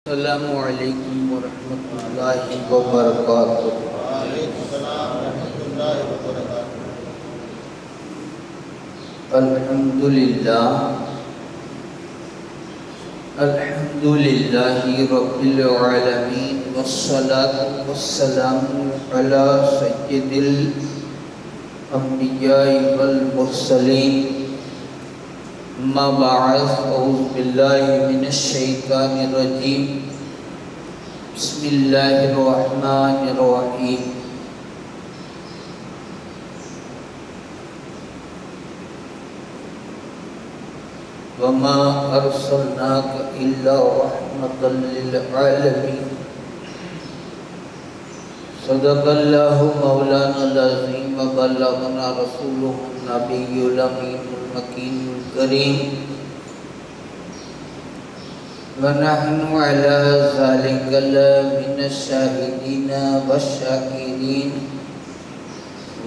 السلام علیکم ورحمۃ اللہ وبرکاتہ۔ وعلیکم السلام ورحمۃ اللہ وبرکاتہ۔ الحمد للہ رب العالمین والصلاة والسلام علی سید الانبیاء والمرسلین، اما بعد، اعوذ باللہ من الشیطان الرجیم، بسم اللہ الرحمن الرحیم۔ وما ارسلناک الا رحمۃ للعالمین، صدق اللہ مولانا العظیم وبلغنا رسولہ النبی الامین المکین الکریم، ونحن علی ذلک لمن الشاہدین والشاکرین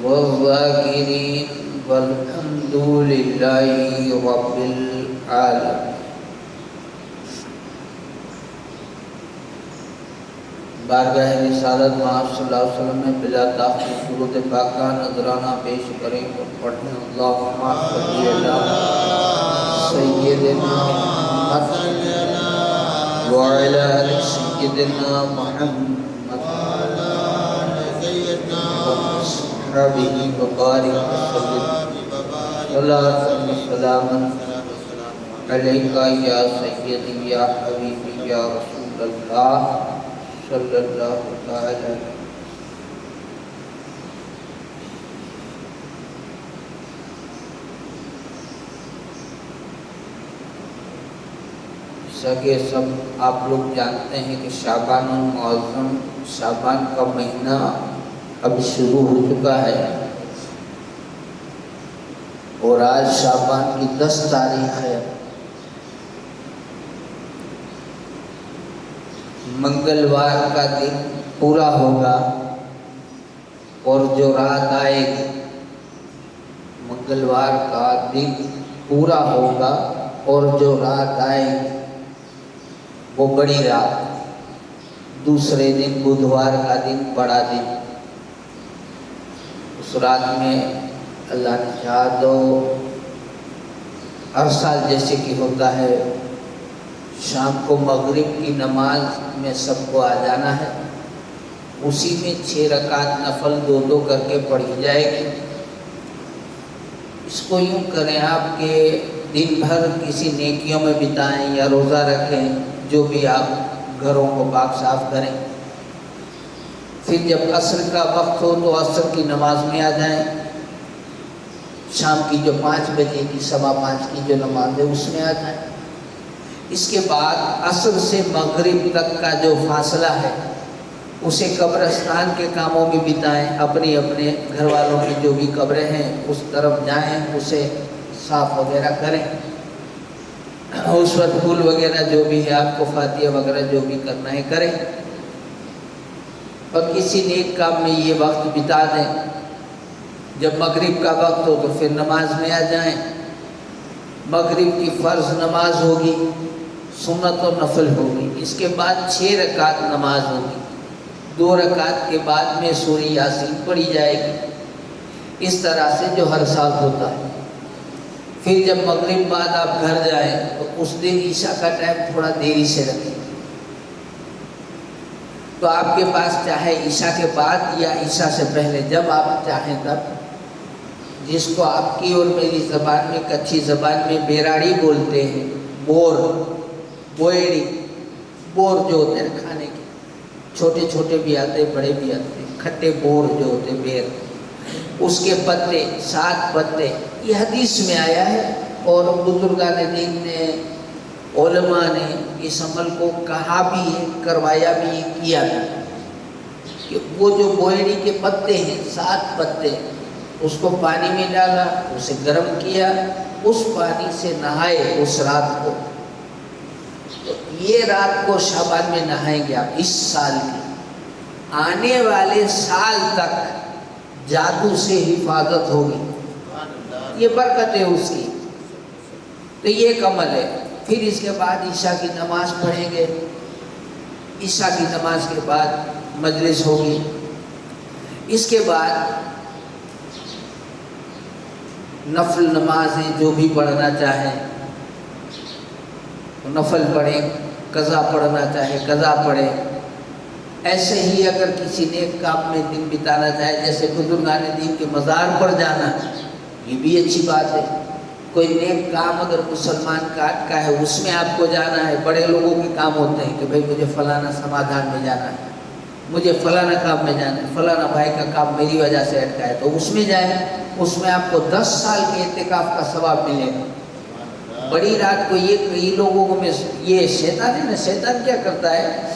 والذاکرین، والحمد للہ رب العالمین۔ بارگاہ رسالت محمد صلی اللہ علیہ وسلم میں بلا تاخیر درود پاکہ نذرانہ پیش کریں اور پڑھیں۔ اللہم صلی علی سیدنا محمد وعلی آل سیدنا محمد وصحبہ وبارک وسلم، صلاۃ و سلام علیکہ یا سیدی یا حبیبی یا رسول اللہ صلی اللہ تعالی علیہ وسلم۔ جیسا کہ سب آپ لوگ جانتے ہیں کہ شعبان المعظم، شعبان کا مہینہ اب شروع ہو چکا ہے، اور آج شعبان کی 10 تاریخ ہے۔ منگلوار کا دن پورا ہوگا اور جو رات آئے گی، منگلوار کا دن پورا ہوگا اور جو رات آئے گی وہ بڑی رات، دوسرے دن بدھوار کا دن بڑا دن۔ اس رات میں اللہ نے چاہا تو ہر سال جیسے کہ ہوتا ہے، شام کو مغرب کی نماز میں سب کو آ جانا ہے، اسی میں 6 رکعت نفل 2 کر کے پڑھی جائے گی۔ اس کو یوں کریں آپ کہ دن بھر کسی نیکیوں میں بتائیں یا روزہ رکھیں، جو بھی آپ گھروں کو پاک صاف کریں، پھر جب عصر کا وقت ہو تو عصر کی نماز میں آ جائیں، شام کی جو 5 بجے کی 5:15 کی جو نماز ہے اس میں آ جائیں۔ اس کے بعد عصر سے مغرب تک کا جو فاصلہ ہے اسے قبرستان کے کاموں میں بتائیں، اپنے گھر والوں کی جو بھی قبریں ہیں اس طرف جائیں، اسے صاف وغیرہ کریں، اس وقت پھول وغیرہ جو بھی ہے آپ کو فاتحہ وغیرہ جو بھی کرنا ہے کریں، اور کسی نیک کام میں یہ وقت بتا دیں۔ جب مغرب کا وقت ہو تو پھر نماز میں آ جائیں۔ مغرب کی فرض نماز ہوگی، سنت و نفل ہوگی، اس کے بعد 6 رکعت نماز ہوگی، 2 رکعت کے بعد میں سورہ یاسین پڑھی جائے گی۔ اس طرح سے جو ہر سال ہوتا ہے۔ پھر جب مغرب بعد آپ گھر جائیں تو اس دن عشاء کا ٹائم تھوڑا دیری سے رکھیں، تو آپ کے پاس چاہے عشاء کے بعد یا عشاء سے پہلے جب آپ چاہیں تب، جس کو آپ کی اور میری زبان میں کچھی زبان میں بیراڑی بولتے ہیں، بوئڑی، بور جو ہوتے ہیں کھانے کے، چھوٹے چھوٹے بھی آتے ہیں بڑے بھی آتے ہیں، کھٹے بور جو ہوتے ہیں بیر، اس کے پتے 7 پتے، یہ حدیث میں آیا ہے، اور بزرگان دین نے، علماء نے اس عمل کو کہا بھی ہے، کروایا بھی ہے، کیا بھی، کہ وہ جو بوئڑی کے پتے ہیں 7 پتے، اس کو پانی میں ڈالا، اسے گرم کیا، اس پانی سے نہائے اس رات کو، تو یہ رات کو شعبان میں نہائیں گے آپ اس سال کی، آنے والے سال تک جادو سے حفاظت ہوگی، یہ برکت ہے اس کی۔ تو یہ ایک عمل ہے۔ پھر اس کے بعد عشاء کی نماز پڑھیں گے، عشاء کی نماز کے بعد مجلس ہوگی. اس کے بعد نفل نمازیں جو بھی پڑھنا چاہیں نفل پڑھیں، قضا پڑھنا چاہے قضا پڑھیں. ایسے ہی اگر کسی نیک کام میں دن بتانا چاہے، جیسے بزرگان دین کے مزار پر جانا، یہ بھی اچھی بات ہے. کوئی نیک کام اگر مسلمان کا ہے اس میں آپ کو جانا ہے. بڑے لوگوں کے کام ہوتے ہیں کہ بھئی مجھے فلانا سمادھان میں جانا ہے، مجھے فلانا کام میں جانا ہے، فلانا بھائی کا کام میری وجہ سے اٹکا ہے، تو اس میں جائیں. اس میں آپ کو 10 سال کے اعتکاف کا ثواب ملے گا. بڑی رات کو یہ کئی لوگوں کو یہ شیطان ہے نا، شیطان کیا کرتا ہے،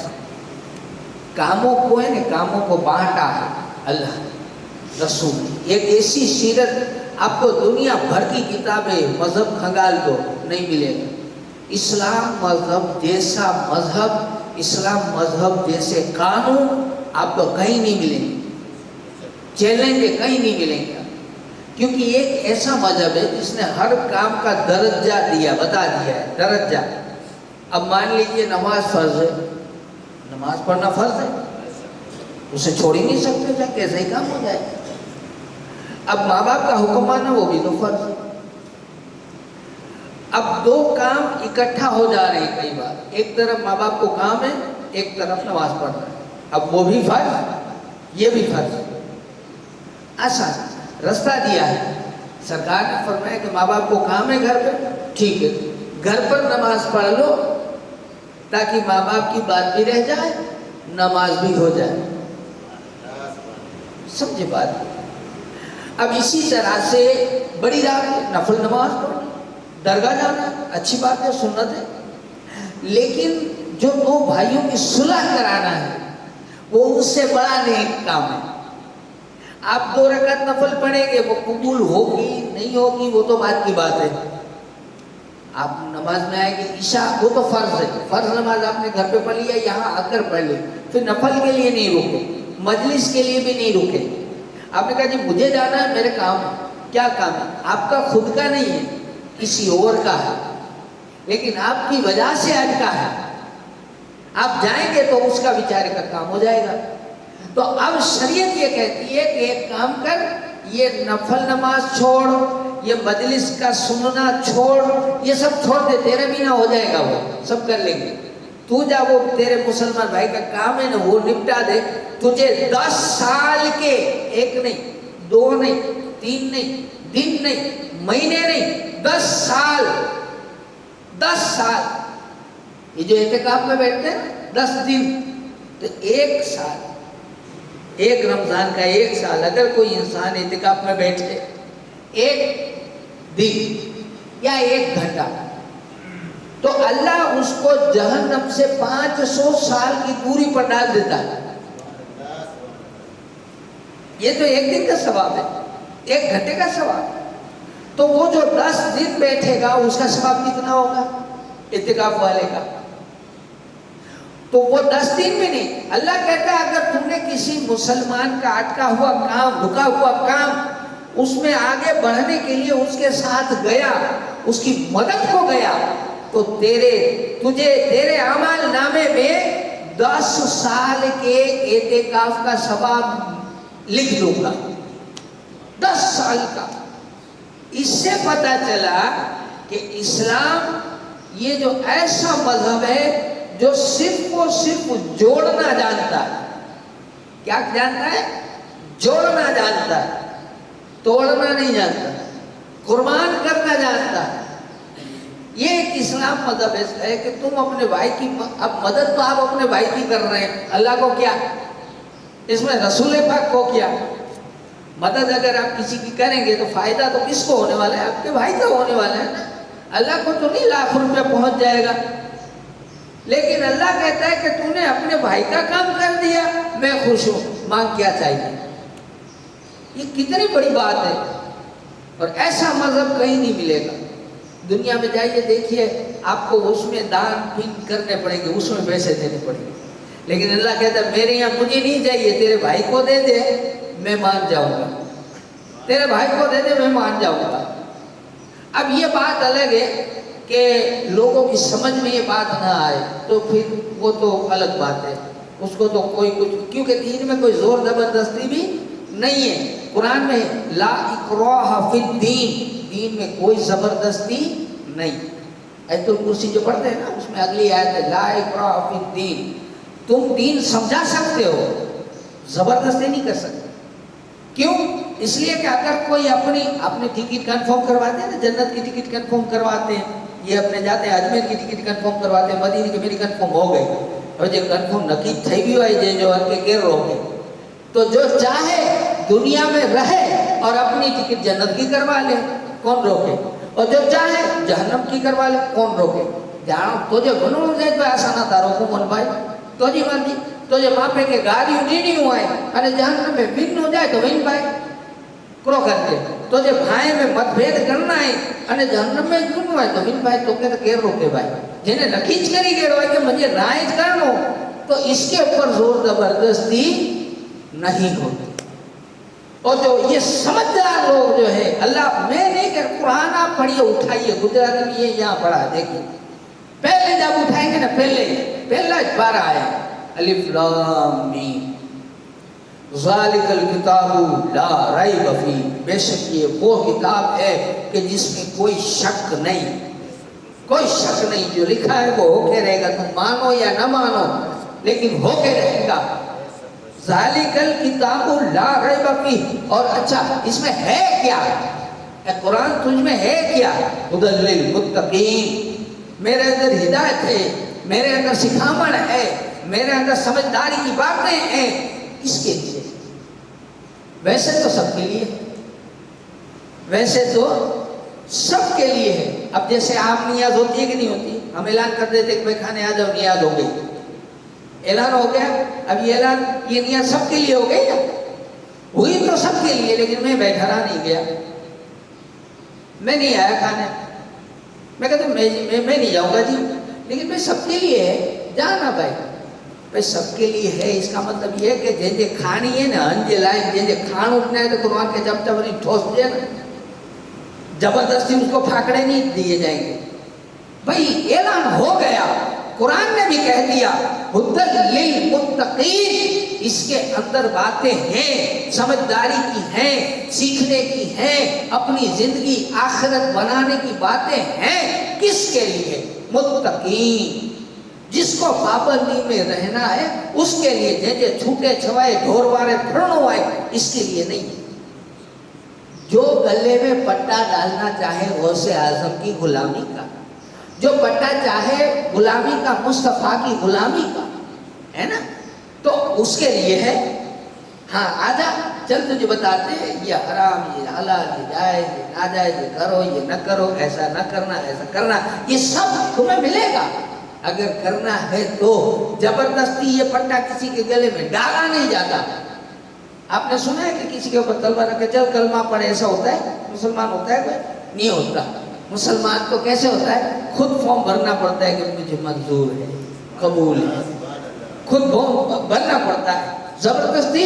کاموں کو ہے نا، کاموں کو بانٹا ہے اللہ رسول. ایک ایسی سیرت آپ کو دنیا بھر کی کتابیں مذہب کھنگال دو نہیں ملے گا. اسلام مذہب جیسا مذہب، اسلام مذہب جیسے قانون آپ کو کہیں نہیں ملیں گے. چیلنج کہیں نہیں ملیں گے، کیونکہ ایک ایسا مذہب ہے جس نے ہر کام کا درجہ دیا، بتا دیا ہے درجہ. اب مان لیجئے نماز فرض ہے، نماز پڑھنا فرض ہے، اسے چھوڑ ہی نہیں سکتے، چاہے کیسا ہی کام ہو جائے. اب ماں باپ کا حکم ماننا وہ بھی تو فرض ہے. اب دو کام اکٹھا ہو جا رہے ہیں کئی بار، ایک طرف ماں باپ کو کام ہے، ایک طرف نماز پڑھنا ہے. اب وہ بھی فرض، یہ بھی فرض. آسان رستہ دیا ہے سرکار نے، فرمایا کہ ماں باپ کو کام ہے گھر پہ، ٹھیک ہے گھر پر نماز پڑھ لو تاکہ ماں باپ کی بات بھی رہ جائے، نماز بھی ہو جائے. سمجھے بات؟ اب اسی طرح سے بڑی رات ہے، نفل نماز پڑھنا، درگاہ جانا اچھی بات ہے، سنت ہے. لیکن جو دو بھائیوں کی صلح کرانا ہے وہ اس سے بڑا نیک کام ہے. آپ 2 رکعت نفل پڑھیں گے، وہ قبول ہوگی نہیں ہوگی وہ تو بات کی بات ہے. آپ نماز میں آئیں گے عشاء، وہ تو فرض ہے، فرض نماز آپ نے گھر پہ پڑھ لیا، یہاں آ کر پڑھ لی، پھر نفل کے لیے نہیں رکے، مجلس کے لیے بھی نہیں رکے. آپ نے کہا جی مجھے جانا ہے، میرے کام ہے. کیا کام ہے؟ آپ کا خود کا نہیں ہے، کسی اور کا ہے، لیکن آپ کی وجہ سے اٹکا ہے. آپ جائیں گے تو اس کا بیچارے کا کام ہو جائے گا. تو اب شریعت یہ کہتی ہے کہ ایک کام کر، یہ نفل نماز چھوڑ، یہ مجلس کا سننا چھوڑ، یہ سب چھوڑ دے، تیرے بھی نہ ہو جائے گا، وہ سب کر لیں گے. تو جا وہ تیرے مسلمان بھائی کا کام ہے نا وہ نپٹا دے. تجھے 10 سال کے، 1 نہیں 2 نہیں 3 نہیں، دن نہیں، مہینے نہیں، 10 سال، 10 سال. یہ جو اعتکاف میں بیٹھتے ہیں 10 دن، تو 1 سال، ایک رمضان کا 1 سال اگر کوئی انسان اعتکاف میں بیٹھے 1 دن یا 1 گھنٹہ، تو اللہ اس کو جہنم سے 500 سال کی دوری پر ڈال دیتا ہے. یہ تو 1 دن کا ثواب ہے، 1 گھنٹے کا ثواب. تو وہ جو 10 دن بیٹھے گا اس کا ثواب کتنا ہوگا اعتکاف والے کا؟ تو وہ 10 دن میں نہیں. اللہ کہتا ہے اگر تم نے کسی مسلمان کا اٹکا ہوا کام، رکا ہوا کام، اس میں آگے بڑھنے کے لیے اس کے ساتھ گیا، اس کی مدد کو گیا، تو تیرے اعمال نامے میں 10 سال کے اعتکاف کا ثواب لکھ دوں گا، 10 سال کا. اس سے پتہ چلا کہ اسلام یہ جو ایسا مذہب ہے جو صرف و صرف جوڑنا جانتا ہے. کیا جانتا ہے؟ جوڑنا جانتا ہے، توڑنا نہیں جانتا، قربان کرنا جانتا ہے. یہ ایک اسلام مذہب ہے کہ تم اپنے بھائی کی، اب مدد تو آپ اپنے بھائی کی کر رہے ہیں، اللہ کو کیا، اس میں رسول پاک کو کیا. مدد اگر آپ کسی کی کریں گے تو فائدہ تو کس کو ہونے والا ہے؟ آپ کے بھائی کا ہونے والا ہے نا. اللہ کو تو نہیں لاکھ روپے پہنچ جائے گا، لیکن اللہ کہتا ہے کہ تم نے اپنے بھائی کا کام کر دیا، میں خوش ہوں، مانگ کیا چاہیے. یہ کتنی بڑی بات ہے، اور ایسا مذہب کہیں نہیں ملے گا. دنیا میں جائیے دیکھیے، آپ کو اس میں دان پھین کرنے پڑیں گے، اس میں پیسے دینے پڑیں گے، لیکن اللہ کہتا ہے میرے یہاں مجھے نہیں چاہیے، تیرے بھائی کو دے دے میں مان جاؤں گا، تیرے بھائی کو دے دے میں مان جاؤں گا. اب یہ بات الگ ہے کہ لوگوں کی سمجھ میں یہ بات نہ آئے تو پھر وہ تو الگ بات ہے، اس کو تو کوئی کچھ، کیونکہ دین میں کوئی زور زبردستی بھی نہیں ہے۔ قرآن میں لا اکراہ فی الدین، دین میں کوئی زبردستی نہیں۔ آیت الکرسی جو پڑھتے ہیں نا، اس میں اگلی آیت ہے لا اکراہ فی الدین، تم دین سمجھا سکتے ہو، زبردستی نہیں کر سکتے۔ کیوں؟ اس لیے کہ اگر کوئی اپنی ٹکٹ کنفرم کرواتے ہیں نا، جنت کی ٹکٹ کنفرم کرواتے ہیں، یہ اپنے جاتے ہیں اجمیر کی ٹکٹ کنفرم کرواتے ہیں، مدینے کی میری کنفرم ہو گئی، اور جو کنفرم نکی تھئی بھی ہوئی جو ان کے گیر روکے، تو جو چاہے دنیا میں رہے اور اپنی ٹکٹ جنت کی کروا لے، کون روکے؟ اور جو چاہے جہنم کی کروا لے، کون روکے؟ جہاں تجھے بنو جائے تو ایسا نہ تھا روکو من بھائی، تو جی مرضی، تجھے ماپے کے گاڑی اٹھنی ہوئے اور جہنم میں بن ہو جائے تو ون بھائی کرو کرتے، تجھے بھائی میں مت بھید کرنا ہے اور جہنم میں بن ہوئے تو ون بھائی تو کہتے کیر روکے بھائی، جنہیں نکیچ کری گئے ہوئے کہ مجھے رائج کر لو، تو اس کے اوپر زور زبردستی نہیں ہوتی۔ اور جو یہ سمجھدار لوگ جو ہے، اللہ میں نہیں کہ قرآن آپ پڑھیے اٹھائیے، گجراتی میں یہ یہاں پڑھا دیکھیے، پہلے جب اٹھائیں گے نا، پہلا پارہ ہے الف لام میم ذالک الکتاب لا ریب فیہ، بے شک یہ وہ کتاب ہے کہ جس میں کوئی شک نہیں، کوئی شک نہیں، جو لکھا ہے وہ ہو کے رہے گا، تم مانو یا نہ مانو لیکن ہو کے رہے گا۔ ذالک الکتاب لا ریب فیہ، اور اچھا اس میں ہے کیا؟ اے قرآن تجھ میں ہے کیا؟ ھدی للمتقین، میرے اندر ہدایت ہے، میرے اندر سکھاوٹ ہے، میرے اندر سمجھداری کی باتیں ہیں، اس کے لیے، ویسے تو سب کے لیے، ویسے تو سب کے لیے ہے۔ اب جیسے عام نیاز ہوتی ہے کہ نہیں ہوتی، ہم اعلان کر دیتے کہ بھائی کھانے آ جاؤ، نیاز ہو گئی، اعلان ہو گیا، اب یہ اعلان یہ نیاز سب کے لیے ہو گئی نا، ہوئی تو سب کے لیے، لیکن میں بیٹھا رہا نہیں گیا، میں نہیں آیا کھانے، میں کہتا میں نہیں جاؤں گا جی، لیکن میں سب کے لیے ہے، جانا بھائی سب کے لیے ہے، اس کا مطلب یہ ہے کہ جن کھانی ہے نا انجے لائق، جن کھانو اٹھنا ہے تو قرآن کے جب نہیں ٹھوس دے نا، زبردستی اس کو پھاکڑے نہیں دیے جائیں گے، بھائی اعلان ہو گیا، قرآن نے بھی کہہ دیا ھدی للمتقین، اس کے اندر باتیں ہیں، سمجھداری کی ہیں، سیکھنے کی ہیں، اپنی زندگی آخرت بنانے کی باتیں ہیں، کس کے لیے؟ متقین، جس کو پابندی میں رہنا ہے اس کے لیے، جیسے چھوٹے چھوائے ڈھور وارے پھرنو آئے، اس کے لیے نہیں۔ جو گلے میں پٹا ڈالنا چاہے غوث اعظم کی غلامی کا، جو پٹا چاہے غلامی کا، مصطفیٰ کی غلامی کا، ہے نا، تو اس کے لیے ہے۔ ہاں آجا چل تجھے بتاتے ہیں یہ حرام، یہ حلال، یہ جائز، یہ ناجائز، یہ کرو، یہ نہ کرو، ایسا نہ کرنا، ایسا کرنا، یہ سب تمہیں ملے گا اگر کرنا ہے تو۔ زبردستی یہ پٹا کسی کے گلے میں ڈالا نہیں جاتا۔ آپ نے سنا ہے کہ کسی کے اوپر تلوار رکھ کے چل کلمہ پڑھے، ایسا ہوتا ہے؟ مسلمان ہوتا ہے کوئی؟ نہیں ہوتا۔ مسلمان تو کیسے ہوتا ہے؟ خود فارم بھرنا پڑتا ہے کہ مجھے منظور ہے، قبول ہے، خود فارم بھرنا پڑتا ہے، زبردستی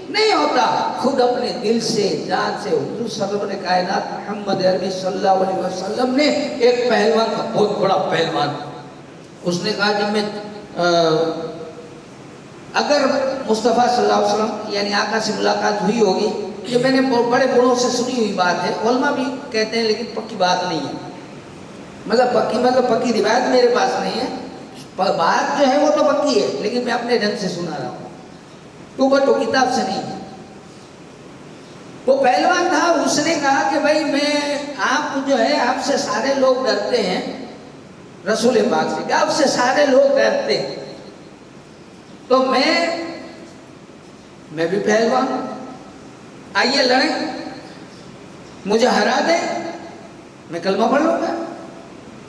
نہیں ہوتا، خود اپنے دل سے، جان سے۔ حضور سرور کائنات محمد عربی صلی اللہ علیہ وسلم نے ایک پہلوان تھا، بہت بڑا پہلوان، اس نے کہا جب میں اگر مصطفیٰ صلی اللہ علیہ وسلم یعنی آقا سے ملاقات ہوئی ہوگی، یہ میں نے بڑے بڑوں سے سنی ہوئی بات ہے، علماء بھی کہتے ہیں لیکن پکی بات نہیں ہے، مطلب پکی روایت میرے پاس نہیں ہے، بات جو ہے وہ تو پکی ہے لیکن میں اپنے ڈھنگ سے سنا رہا ہوں، تو کتاب سے نہیں ہے۔ وہ پہلوان تھا، اس نے کہا کہ بھائی میں آپ جو ہے، آپ سے سارے لوگ ڈرتے ہیں، رسول پاک سے کہ آپ سے سارے لوگ ڈرتے ہیں، تو میں بھی پہلوان ہوں، آئیے لڑیں، مجھے ہرا دیں، میں کلمہ پڑھ لوں گا۔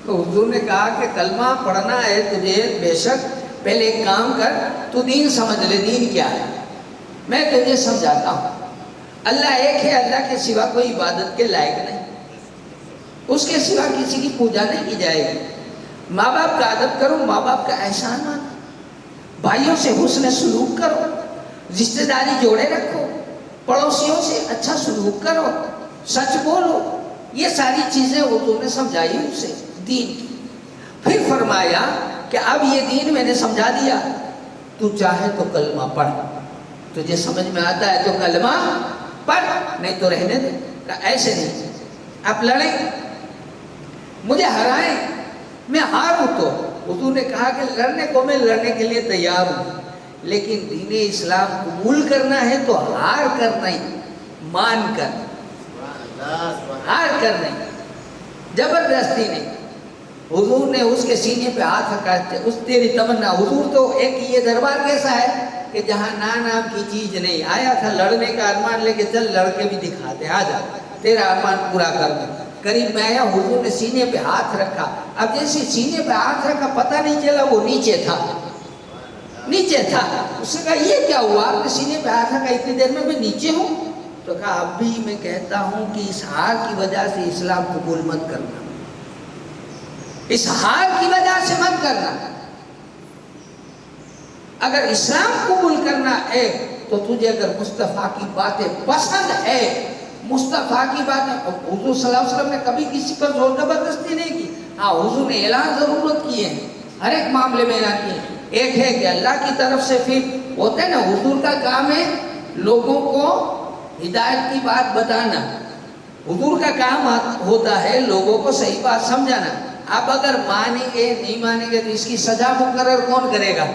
تو حضور نے کہا کہ کلمہ پڑھنا ہے تجھے، بے شک پہلے ایک کام کر، تو دین سمجھ لے، دین کیا ہے، میں تجھے سمجھاتا ہوں۔ اللہ ایک ہے، اللہ کے سوا کوئی عبادت کے لائق نہیں، اس کے سوا کسی کی پوجا نہیں کی جائے گی۔ ماں باپ کا ادب کرو، ماں باپ کا احسان مانو، بھائیوں سے حسن سلوک کرو، رشتہ داری جوڑے رکھو، پڑوسیوں سے اچھا سلوک کرو، سچ بولو، یہ ساری چیزیں حضور نے سمجھائی اسے۔ دین کی. پھر فرمایا کہ اب یہ دین میں نے سمجھا دیا، تو چاہے تو کلمہ پڑھ، تجھے سمجھ میں آتا ہے تو کلمہ پڑھ، نہیں تو رہنے دے. ایسے نہیں، آپ لڑیں، مجھے ہرائیں، میں ہاروں تو. حضور نے کہا کہ لڑنے کو میں لڑنے کے لیے تیار ہوں، لیکن دین اسلام قبول کرنا ہے تو ہار کر نہیں، مان کر، ہار کر نہیں، زبردستی نہیں. حضور نے اس کے سینے پہ ہاتھ رکھا، اس تیری تمنا. حضور تو ایک یہ دربار کیسا ہے کہ جہاں نام کی چیز نہیں. آیا تھا لڑنے کا ارمان لے کے، چل لڑ کے بھی دکھاتے، آ جا تیرا ارمان پورا کر دیں. قریب میں آیا، حضور نے سینے پہ ہاتھ رکھا. اب جیسے سینے پہ ہاتھ رکھا پتہ نہیں چلا وہ نیچے تھا، نیچے تھا. اس نے کہا یہ کیا ہوا، آپ نے سینے پہ ہاتھ رکھا اتنی دیر میں نیچے ہوں. تو کہا اب بھی میں کہتا ہوں کہ اس ہار کی وجہ سے اسلام قبول مت کرنا، اس ہار کی وجہ سے مت کرنا. اگر اسلام قبول کرنا ہے تو تجھے اگر مصطفیٰ کی باتیں پسند ہے، مصطفیٰ کی باتیں، حضور صلی اللہ علیہ وسلم نے کبھی کسی پر زور زبردستی نہیں کی. ہاں حضور نے اعلان ضرورت کیے ہیں، ہر ایک معاملے میں اعلان کیے. ایک ہے کہ اللہ کی طرف سے پھر ہوتا ہے نا، حضور کا کام ہے لوگوں کو ہدایت کی بات بتانا. حضور کا کام ہوتا ہے لوگوں کو صحیح بات سمجھانا. اب اگر مانیں گے نہیں مانیں گے تو اس کی سزا مقرر کون کرے گا؟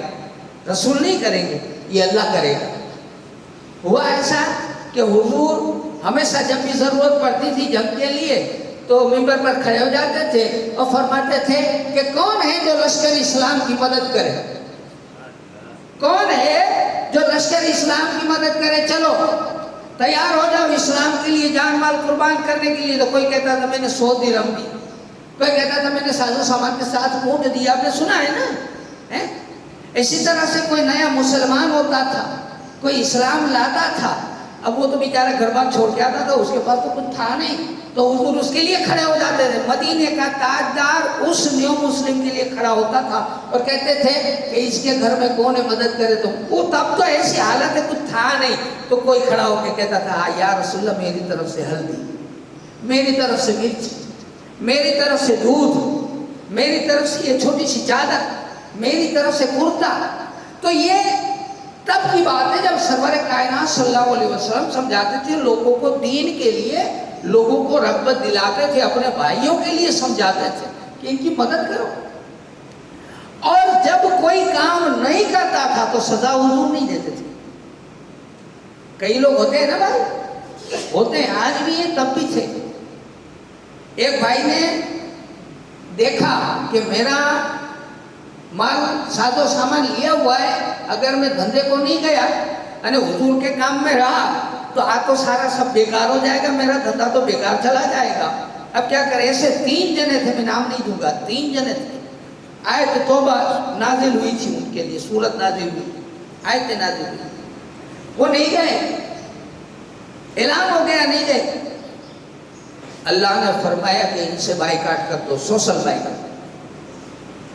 رسول نہیں کریں گے، یہ اللہ کرے گا. ہوا ایسا کہ حضور ہمیشہ جب بھی ضرورت پڑتی تھی جنگ کے لیے تو ممبر پر کھڑے ہو جاتے تھے اور فرماتے تھے کہ کون ہے جو لشکر اسلام کی مدد کرے، کون ہے جو لشکر اسلام کی مدد کرے، چلو تیار ہو جاؤ اسلام کے لیے جان مال قربان کرنے کے لیے. تو کوئی کہتا تھا میں نے 100 درہم دی، کوئی کہتا تھا میں نے ساز و سامان کے ساتھ اونٹ دیا. آپ نے سنا ہے نا. اسی طرح سے کوئی نیا مسلمان ہوتا تھا، کوئی اسلام لاتا تھا، اب وہ تو بیچارہ گھر بار چھوڑ کے آتا تھا، اس کے پاس تو کچھ تھا نہیں، تو حضور اس کے لیے کھڑے ہو جاتے تھے. مدینے کا تاجدار اس نیو مسلم کے لیے کھڑا ہوتا تھا اور کہتے تھے کہ اس کے گھر میں کون ہے مدد کرے. تو وہ تب تو ایسی حالت ہے کچھ تھا نہیں، تو کوئی کھڑا ہو کے کہتا تھا یا رسول اللہ میری طرف سے ہلدی، میری طرف سے مرچ، میری طرف سے دودھ، میری طرف سے یہ چھوٹی سی چادر، میری طرف سے کرتا. تو یہ تب کی بات ہے جب سرور کائنات صلی اللہ علیہ وسلم سمجھاتے تھے لوگوں کو دین کے لیے، لوگوں کو رغبت دلاتے تھے، اپنے بھائیوں کے لیے سمجھاتے تھے کہ ان کی مدد کرو. اور جب کوئی کام نہیں کرتا تھا تو سزا حضور نہیں دیتے تھے. کئی لوگ ہوتے ہیں نا بھائی، ہوتے ہیں، آج بھی ہیں تب بھی تھے. ایک بھائی نے دیکھا کہ میرا مال ساز و سامان لیا ہوا ہے، اگر میں دھندے کو نہیں گیا یعنی حضور کے کام میں رہا تو تو سارا سب بیکار ہو جائے گا، میرا دھندا تو بیکار چلا جائے گا. اب کیا کرے؟ ایسے 3 جنے تھے، میں نام نہیں دوں گا، 3 جنے تھے. آیت توبہ نازل ہوئی تھی ان کے لیے، سورت نازل ہوئی، آیت نازل ہوئی. وہ نہیں گئے، اعلان ہو گیا نہیں گئے. اللہ نے فرمایا کہ ان سے بائیکاٹ کر دو، سوشل بائیکاٹ.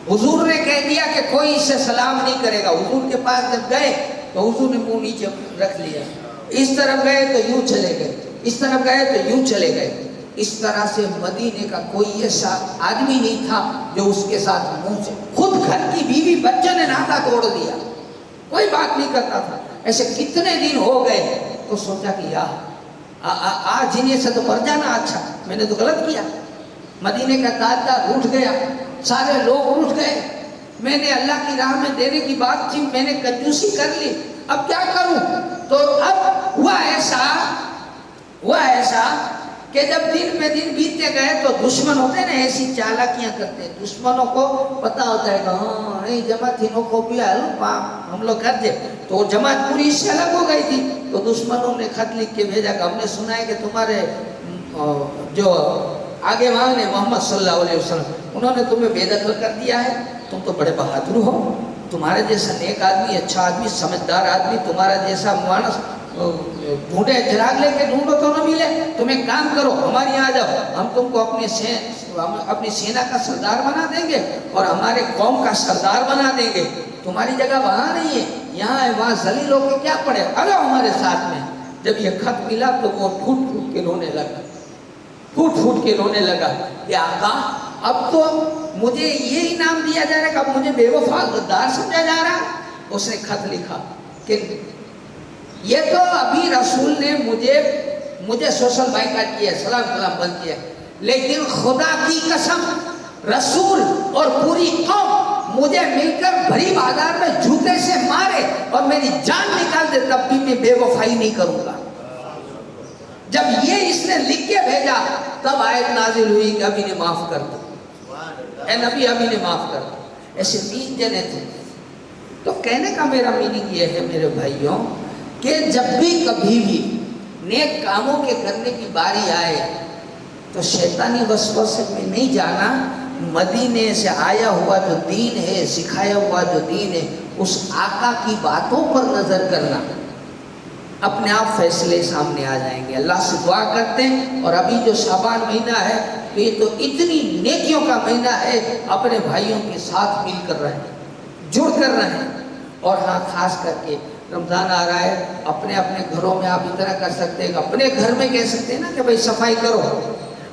حضور نے کہہ دیا کہ کوئی اس سے سلام نہیں کرے گا. حضور کے پاس جب گئے تو حضور نے منہ نیچے رکھ لیا، اس طرف گئے تو یوں چلے گئے، اس طرف گئے تو یوں چلے گئے. اس طرح سے مدینے کا کوئی ایسا آدمی نہیں تھا جو اس کے ساتھ منہ سے، خود گھر کی بیوی بچے نے ناتا توڑ دیا، کوئی بات نہیں کرتا تھا. ایسے کتنے دن ہو گئے تو سوچا کہ آج انہیں سے تو مر جانا، اچھا میں نے تو غلط کیا. مدینے کا تاجدار روٹھ گیا، سارے لوگ روٹھ گئے. میں نے اللہ کی راہ میں دینے کی بات تھی، میں نے کنجوسی کر لی، اب کیا کروں؟ تو اب ہوا ایسا کہ جب دن پہ دن بیتتے گئے تو دشمن ہوتے ہیں نا ایسی چالاکیاں کرتے ہیں. دشمنوں کو پتا ہوتا ہے کہ ہاں نہیں جماعت ہی کو بھی ہم لوگ کر دے. تو جماعت پوری اس سے الگ ہو گئی تھی. تو دشمنوں نے خط لکھ کے بھیجا کہ ہم نے سنا ہے کہ تمہارے جو آگے وہاں نے محمد صلی اللہ علیہ وسلم انہوں نے تمہیں بے دخل کر دیا ہے، تم تو بڑے بہادر ہو، تمہارے جیسا نیک آدمی، اچھا آدمی، سمجھدار آدمی، تمہارا جیسا مانس ڈھونڈے، چراغ لے کے ڈھونڈو تو نہ ملے. تم ایک کام کرو، ہمارے یہاں آ جاؤ، ہم تم کو اپنی سینا کا سردار بنا دیں گے اور ہمارے قوم کا سردار بنا دیں گے. تمہاری جگہ وہاں نہیں ہے، یہاں ہے، وہاں ذلیل ہو کے کیا پڑے، آ جاؤ ہمارے ساتھ میں. جب یہ خط ملا تو وہ پھوٹ پھوٹ کے رونے لگا، پھوٹ پھوٹ کے رونے لگا کہ آقا اب تو مجھے یہ انعام دیا جا رہا ہے کہ اب مجھے بے وفا غدار سمجھا جا رہا ہے. اس نے خط لکھا کہ یہ تو ابھی رسول نے مجھے سوشل بائیکاٹ کیا، سلام کلام بند کیا، لیکن خدا کی قسم رسول اور پوری قوم مجھے مل کر بھری بازار میں جوتے سے مارے اور میری جان نکال دے تب بھی میں بے وفائی نہیں کروں گا. جب یہ اس نے لکھ کے بھیجا تب آیت نازل ہوئی کہ ابھی نے معاف کر دو، اے نبی ابھی نے معاف کر دو. ایسے 3 جنے تھے. تو کہنے کا میرا میننگ یہ ہے میرے بھائیوں کہ جب بھی کبھی بھی نیک کاموں کے کرنے کی باری آئے تو شیطانی وسوسے میں نہیں جانا. مدینے سے آیا ہوا جو دین ہے، سکھایا ہوا جو دین ہے، اس آقا کی باتوں پر نظر کرنا، اپنے آپ فیصلے سامنے آ جائیں گے. اللہ سے دعا کرتے ہیں. اور ابھی جو شعبان مہینہ ہے تو یہ تو اتنی نیکیوں کا مہینہ ہے، اپنے بھائیوں کے ساتھ مل کر رہیں، جڑ کر رہیں. اور ہاں خاص کر کے رمضان آ رہا ہے، اپنے اپنے گھروں میں آپ اتنا کر سکتے ہیں کہ اپنے گھر میں کہہ سکتے ہیں نا کہ بھائی صفائی کرو،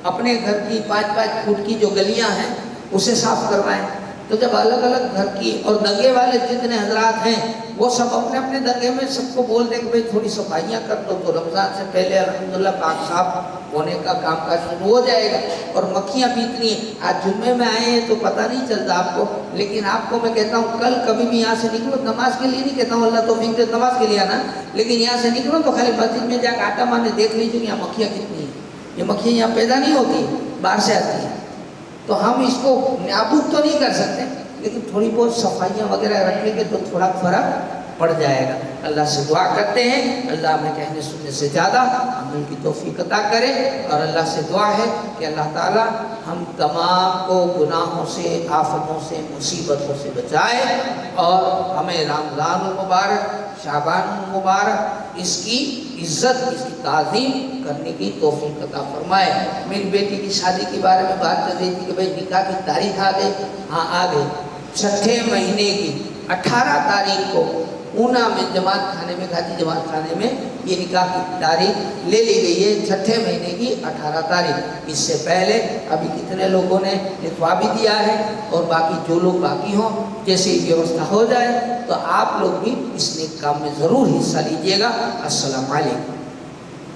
اپنے گھر کی 5-5 فٹ کی جو گلیاں ہیں اسے صاف کروائیں. تو جب الگ الگ گھر کی اور دنگے والے جتنے حضرات ہیں وہ سب اپنے اپنے دنگے میں سب کو بول دیں کہ بھائی تھوڑی صفائیاں کر دو، تو رمضان سے پہلے الحمدللہ پاک صاف ہونے کا کام کاج شروع ہو جائے گا. اور مکھیاں بھی اتنی ہیں. آج جمعے میں آئے ہیں تو پتہ نہیں چلتا آپ کو، لیکن آپ کو میں کہتا ہوں کل کبھی بھی یہاں سے نکلو، نماز کے لیے نہیں کہتا ہوں، اللہ توفیق دے نماز کے لیے آنا، لیکن یہاں سے نکلو تو خالی مسجد میں جا کے آٹا مارنے دیکھ لیجیے یہاں مکھیاں کتنی ہیں. یہ مکھیاں یہاں پیدا نہیں ہوتی، باہر سے آتی ہیں. تو ہم اس کو نابود تو نہیں کر سکتے، لیکن تھوڑی بہت صفائیاں وغیرہ رکھیں گے تو تھوڑا فرق پڑ جائے گا. اللہ سے دعا کرتے ہیں اللہ ہمیں کہنے سننے سے زیادہ عمل کی توفیق عطا کرے. اور اللہ سے دعا ہے کہ اللہ تعالی ہم تمام کو گناہوں سے، آفتوں سے، مصیبتوں سے بچائے اور ہمیں رمضان المبارک، شعبان المبارک اس کی عزت، اس کی تعظیم کرنے کی توفیق عطا فرمائے. میری بیٹی کی شادی کے بارے میں بات کر رہی تھی کہ بھائی نکاح کی تاریخ آ گئی. ہاں آ گئی. 6 مہینے کی 18 تاریخ کو اونا میں جماعت خانے میں، گھاٹی جماعت خانے میں یہ نکاح کی تاریخ لے لی گئی ہے 6 مہینے کی 18 تاریخ. اس سے پہلے ابھی کتنے لوگوں نے لکھوا بھی دیا ہے، اور باقی جو لوگ باقی ہوں جیسے ہی ویوستھا ہو جائے تو آپ لوگ بھی اس نیک کام میں ضرور حصہ لیجیے گا. السلام علیکم.